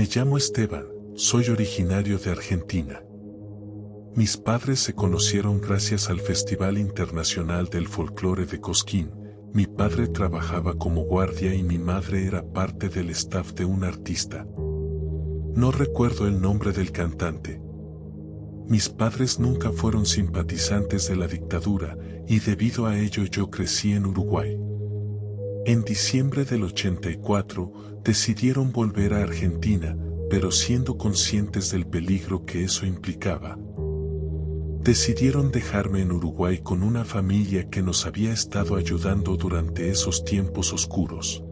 Me llamo Esteban, soy originario de Argentina. Mis padres se conocieron gracias al Festival Internacional del Folclore de Cosquín. Mi padre trabajaba como guardia y mi madre era parte del staff de un artista. No recuerdo el nombre del cantante. Mis padres nunca fueron simpatizantes de la dictadura y debido a ello yo crecí en Uruguay. En diciembre del 84 decidieron volver a Argentina, pero siendo conscientes del peligro que eso implicaba. Decidieron dejarme en Uruguay con una familia que nos había estado ayudando durante esos tiempos oscuros.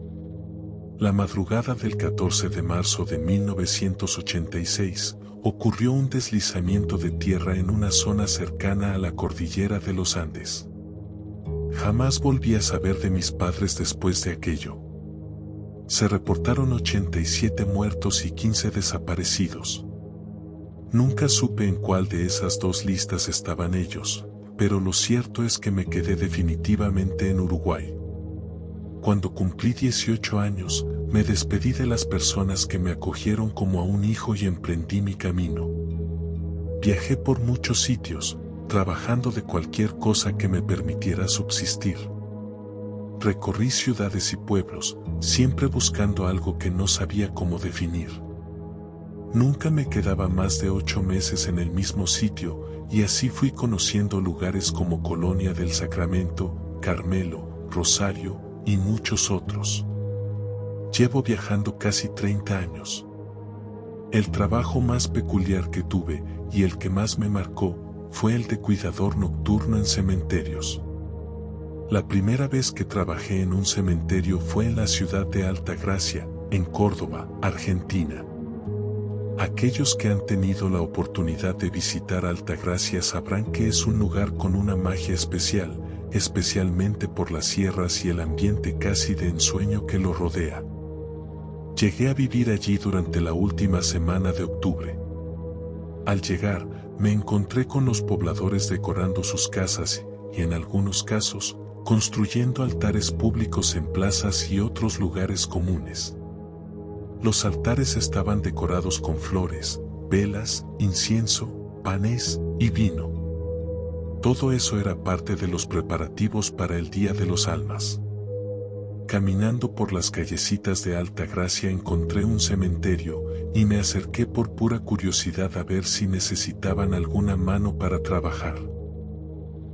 La madrugada del 14 de marzo de 1986, ocurrió un deslizamiento de tierra en una zona cercana a la cordillera de los Andes. Jamás volví a saber de mis padres después de aquello. Se reportaron 87 muertos y 15 desaparecidos. Nunca supe en cuál de esas dos listas estaban ellos, pero lo cierto es que me quedé definitivamente en Uruguay. Cuando cumplí 18 años, me despedí de las personas que me acogieron como a un hijo y emprendí mi camino. Viajé por muchos sitios, trabajando de cualquier cosa que me permitiera subsistir. Recorrí ciudades y pueblos, siempre buscando algo que no sabía cómo definir. Nunca me quedaba más de 8 meses en el mismo sitio, y así fui conociendo lugares como Colonia del Sacramento, Carmelo, Rosario y muchos otros. Llevo viajando casi 30 años. El trabajo más peculiar que tuve, y el que más me marcó, fue el de cuidador nocturno en cementerios. La primera vez que trabajé en un cementerio fue en la ciudad de Altagracia, en Córdoba, Argentina. Aquellos que han tenido la oportunidad de visitar Altagracia sabrán que es un lugar con una magia especial, especialmente por las sierras y el ambiente casi de ensueño que lo rodea. Llegué a vivir allí durante la última semana de octubre. Al llegar, me encontré con los pobladores decorando sus casas y, en algunos casos, construyendo altares públicos en plazas y otros lugares comunes. Los altares estaban decorados con flores, velas, incienso, panes y vino. Todo eso era parte de los preparativos para el Día de los Almas. Caminando por las callecitas de Altagracia encontré un cementerio y me acerqué por pura curiosidad a ver si necesitaban alguna mano para trabajar.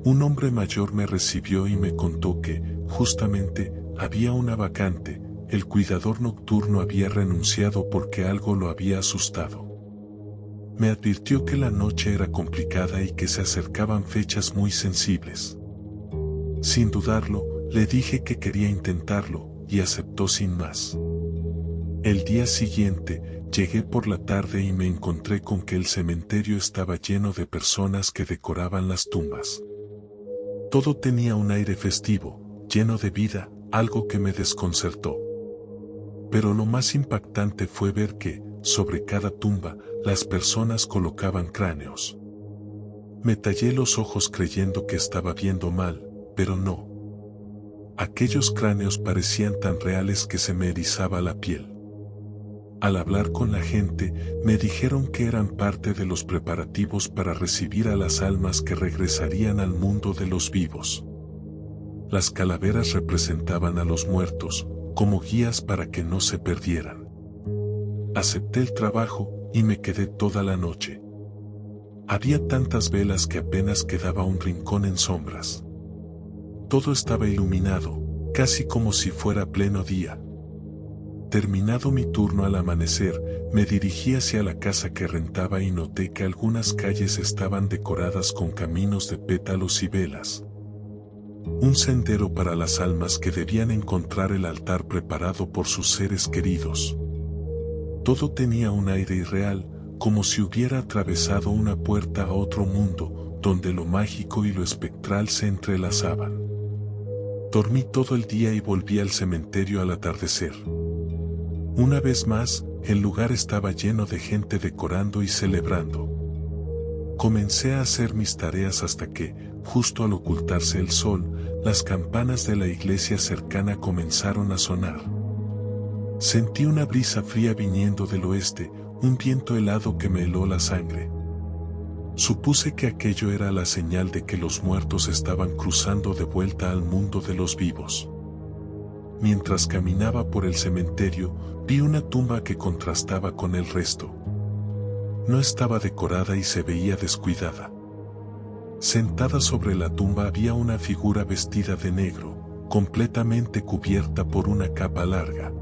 Un hombre mayor me recibió y me contó que, justamente, había una vacante. El cuidador nocturno había renunciado porque algo lo había asustado. Me advirtió que la noche era complicada y que se acercaban fechas muy sensibles. Sin dudarlo, le dije que quería intentarlo, y aceptó sin más. El día siguiente, llegué por la tarde y me encontré con que el cementerio estaba lleno de personas que decoraban las tumbas. Todo tenía un aire festivo, lleno de vida, algo que me desconcertó. Pero lo más impactante fue ver que, sobre cada tumba, las personas colocaban cráneos. Me tallé los ojos creyendo que estaba viendo mal, pero no. Aquellos cráneos parecían tan reales que se me erizaba la piel. Al hablar con la gente, me dijeron que eran parte de los preparativos para recibir a las almas que regresarían al mundo de los vivos. Las calaveras representaban a los muertos, como guías para que no se perdieran. Acepté el trabajo y me quedé toda la noche. Había tantas velas que apenas quedaba un rincón en sombras. Todo estaba iluminado, casi como si fuera pleno día. Terminado mi turno al amanecer, me dirigí hacia la casa que rentaba y noté que algunas calles estaban decoradas con caminos de pétalos y velas. Un sendero para las almas que debían encontrar el altar preparado por sus seres queridos. Todo tenía un aire irreal, como si hubiera atravesado una puerta a otro mundo, donde lo mágico y lo espectral se entrelazaban. Dormí todo el día y volví al cementerio al atardecer. Una vez más, el lugar estaba lleno de gente decorando y celebrando. Comencé a hacer mis tareas hasta que, justo al ocultarse el sol, las campanas de la iglesia cercana comenzaron a sonar. Sentí una brisa fría viniendo del oeste, un viento helado que me heló la sangre. Supuse que aquello era la señal de que los muertos estaban cruzando de vuelta al mundo de los vivos. Mientras caminaba por el cementerio, vi una tumba que contrastaba con el resto. No estaba decorada y se veía descuidada. Sentada sobre la tumba había una figura vestida de negro, completamente cubierta por una capa larga.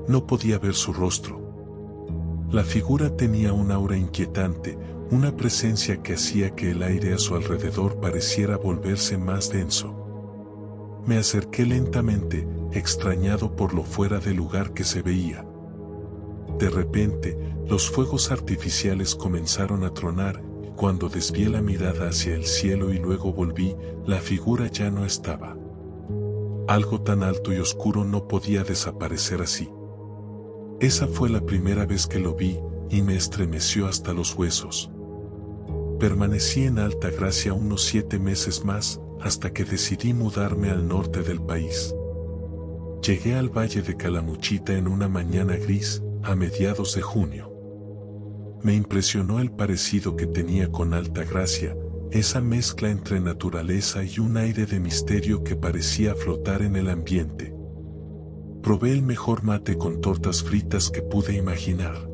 No podía ver su rostro. La figura tenía un aura inquietante, una presencia que hacía que el aire a su alrededor pareciera volverse más denso. Me acerqué lentamente, extrañado por lo fuera de lugar que se veía. De repente, los fuegos artificiales comenzaron a tronar, y cuando desvié la mirada hacia el cielo y luego volví, la figura ya no estaba. Algo tan alto y oscuro no podía desaparecer así. Esa fue la primera vez que lo vi, y me estremeció hasta los huesos. Permanecí en Altagracia unos 7 meses más, hasta que decidí mudarme al norte del país. Llegué al Valle de Calamuchita en una mañana gris, a mediados de junio. Me impresionó el parecido que tenía con Altagracia, esa mezcla entre naturaleza y un aire de misterio que parecía flotar en el ambiente. Probé el mejor mate con tortas fritas que pude imaginar.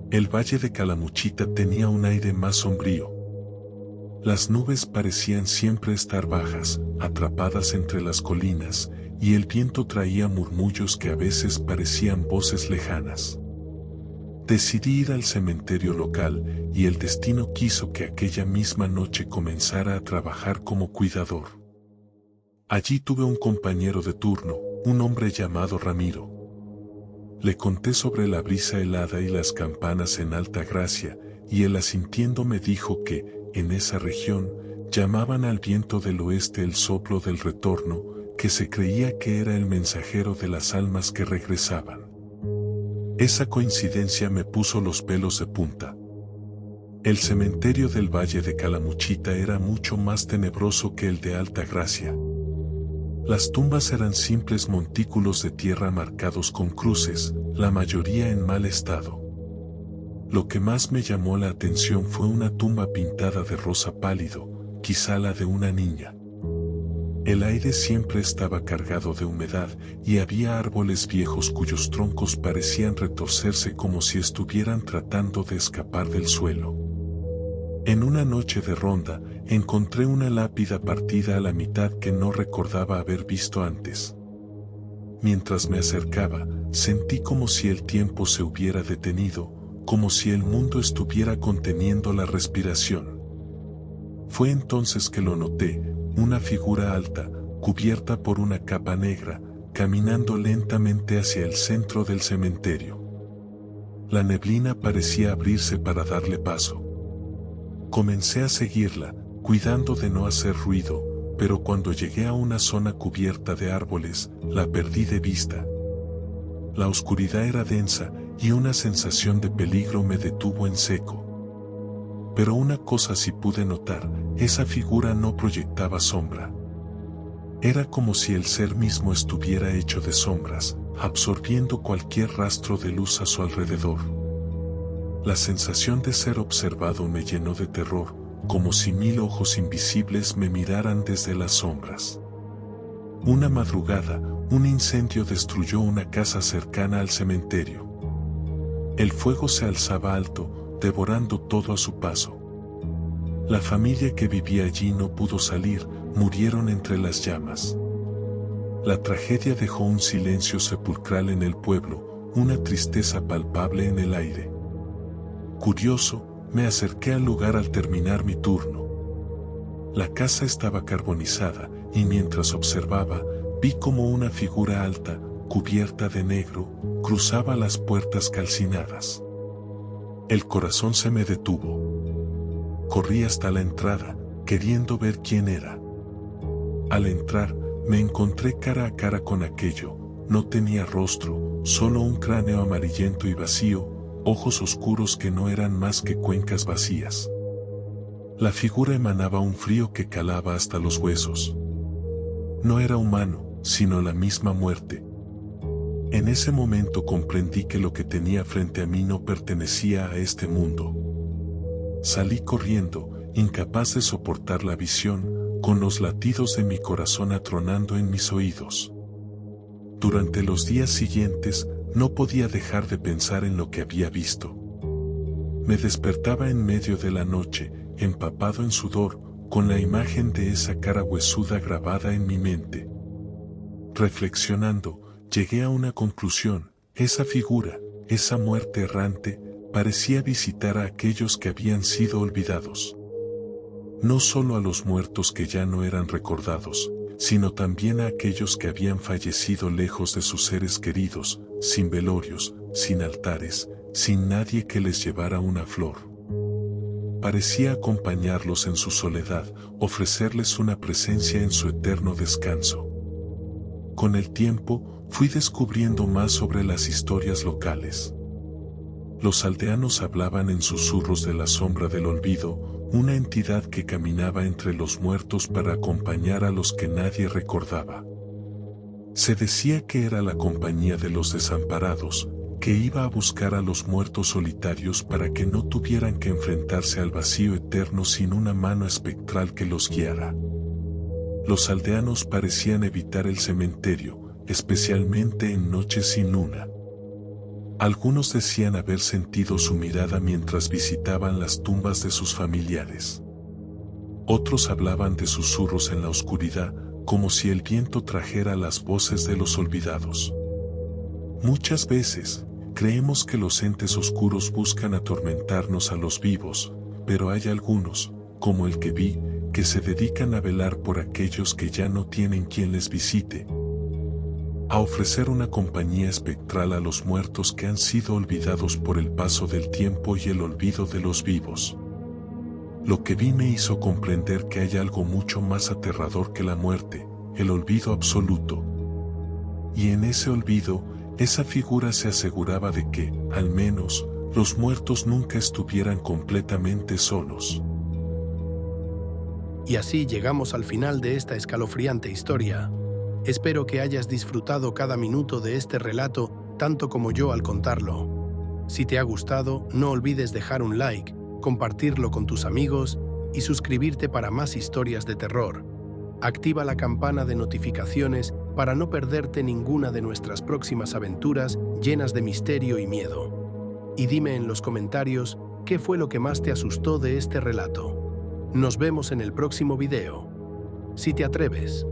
El Valle de Calamuchita tenía un aire más sombrío. Las nubes parecían siempre estar bajas, atrapadas entre las colinas, y el viento traía murmullos que a veces parecían voces lejanas. Decidí ir al cementerio local, y el destino quiso que aquella misma noche comenzara a trabajar como cuidador. Allí tuve un compañero de turno, un hombre llamado Ramiro. Le conté sobre la brisa helada y las campanas en Altagracia, y él asintiendo me dijo que, en esa región, llamaban al viento del oeste el soplo del retorno, que se creía que era el mensajero de las almas que regresaban. Esa coincidencia me puso los pelos de punta. El cementerio del Valle de Calamuchita era mucho más tenebroso que el de Altagracia. Las tumbas eran simples montículos de tierra marcados con cruces, la mayoría en mal estado. Lo que más me llamó la atención fue una tumba pintada de rosa pálido, quizá la de una niña. El aire siempre estaba cargado de humedad y había árboles viejos cuyos troncos parecían retorcerse como si estuvieran tratando de escapar del suelo. En una noche de ronda, encontré una lápida partida a la mitad que no recordaba haber visto antes. Mientras me acercaba, sentí como si el tiempo se hubiera detenido, como si el mundo estuviera conteniendo la respiración. Fue entonces que lo noté, una figura alta, cubierta por una capa negra, caminando lentamente hacia el centro del cementerio. La neblina parecía abrirse para darle paso. Comencé a seguirla, cuidando de no hacer ruido, pero cuando llegué a una zona cubierta de árboles, la perdí de vista. La oscuridad era densa y una sensación de peligro me detuvo en seco. Pero una cosa sí pude notar, esa figura no proyectaba sombra. Era como si el ser mismo estuviera hecho de sombras, absorbiendo cualquier rastro de luz a su alrededor. La sensación de ser observado me llenó de terror, como si 1000 ojos invisibles me miraran desde las sombras. Una madrugada, un incendio destruyó una casa cercana al cementerio. El fuego se alzaba alto, devorando todo a su paso. La familia que vivía allí no pudo salir, murieron entre las llamas. La tragedia dejó un silencio sepulcral en el pueblo, una tristeza palpable en el aire. Curioso, me acerqué al lugar al terminar mi turno. La casa estaba carbonizada, y mientras observaba, vi como una figura alta, cubierta de negro, cruzaba las puertas calcinadas. El corazón se me detuvo. Corrí hasta la entrada, queriendo ver quién era. Al entrar, me encontré cara a cara con aquello. No tenía rostro, solo un cráneo amarillento y vacío, ojos oscuros que no eran más que cuencas vacías. La figura emanaba un frío que calaba hasta los huesos. No era humano, sino la misma muerte. En ese momento comprendí que lo que tenía frente a mí no pertenecía a este mundo. Salí corriendo, incapaz de soportar la visión, con los latidos de mi corazón atronando en mis oídos. Durante los días siguientes, no podía dejar de pensar en lo que había visto. Me despertaba en medio de la noche, empapado en sudor, con la imagen de esa cara huesuda grabada en mi mente. Reflexionando, llegué a una conclusión: esa figura, esa muerte errante, parecía visitar a aquellos que habían sido olvidados. No solo a los muertos que ya no eran recordados, sino también a aquellos que habían fallecido lejos de sus seres queridos, sin velorios, sin altares, sin nadie que les llevara una flor. Parecía acompañarlos en su soledad, ofrecerles una presencia en su eterno descanso. Con el tiempo, fui descubriendo más sobre las historias locales. Los aldeanos hablaban en susurros de la sombra del olvido, una entidad que caminaba entre los muertos para acompañar a los que nadie recordaba. Se decía que era la compañía de los desamparados, que iba a buscar a los muertos solitarios para que no tuvieran que enfrentarse al vacío eterno sin una mano espectral que los guiara. Los aldeanos parecían evitar el cementerio, especialmente en noches sin luna. Algunos decían haber sentido su mirada mientras visitaban las tumbas de sus familiares. Otros hablaban de susurros en la oscuridad, como si el viento trajera las voces de los olvidados. Muchas veces, creemos que los entes oscuros buscan atormentarnos a los vivos, pero hay algunos, como el que vi, que se dedican a velar por aquellos que ya no tienen quien les visite, a ofrecer una compañía espectral a los muertos que han sido olvidados por el paso del tiempo y el olvido de los vivos. Lo que vi me hizo comprender que hay algo mucho más aterrador que la muerte, el olvido absoluto. Y en ese olvido, esa figura se aseguraba de que, al menos, los muertos nunca estuvieran completamente solos. Y así llegamos al final de esta escalofriante historia. Espero que hayas disfrutado cada minuto de este relato tanto como yo al contarlo. Si te ha gustado, no olvides dejar un like, compartirlo con tus amigos y suscribirte para más historias de terror. Activa la campana de notificaciones para no perderte ninguna de nuestras próximas aventuras llenas de misterio y miedo. Y dime en los comentarios qué fue lo que más te asustó de este relato. Nos vemos en el próximo video. Si te atreves.